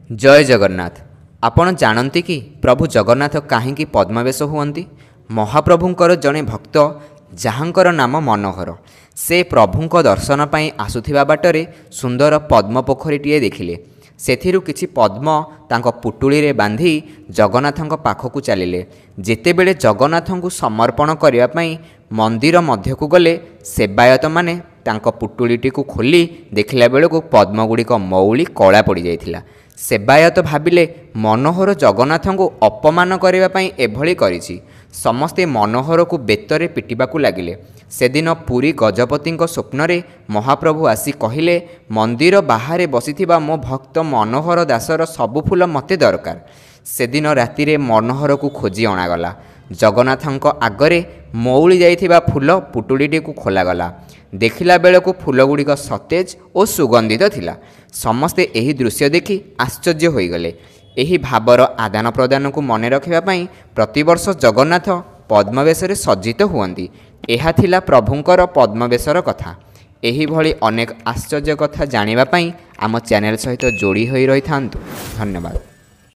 जय जगन्नाथ। आपण जानती कि प्रभु जगन्नाथ कहीं पद्मवेश हुअन्ति? महाप्रभुंकर जड़े भक्त जहाँकर नाम मनोहर से प्रभुंक दर्शन पाई आसुथिबा बाटरे सुंदर पद्म पोखरीटिए देखिले। सेथिरु किछि पद्म तांको पुटुली रे बांधी जगन्नाथंक पाखकु चलिले। जेतेबेले जगन्नाथंकु समर्पण करिया पई मंदिर मध्यकु गले सेवायत माने तांको पुटुलीटिकु खोली देखिला बेलकु पद्मगुड़िक मौली कला पड़ जाइथिला। सेवायत भाविले मनोहर जगन्नाथंकु अपमान करिबा पई एभली करिछि। समस्ते मनोहर को बेतरे पिटिबाकू लागिले। सेदिन पुरी गजपति स्वप्न महाप्रभु आसी कहिले, मंदिर बाहरे बसिथिबा मो भक्त मनोहर दासर सबु फूल मते दरकार। सेदिन रातिरे मनोहर को खोजी अणागला। जगन्नाथंक आगरे मौली जाइथिबा फूल पुटुलीटी को खोलागला। देखिला बेलकु फूलगुड़िक सतेज और सुगंधित थिला। समस्ते एही दृश्य देखि आश्चर्य होइगले। एही भावर आदान प्रदान को मने रखिबा पई प्रतिवर्ष जगन्नाथ पद्मवेशरे सज्जित हुअन्ति। एहा थिला प्रभुंकर पद्मवेशर कथा। एही भली अनेक आश्चर्य कथा जानिबा पई आम चैनल सहित जोड़ी होई रहिथांतु। धन्यवाद।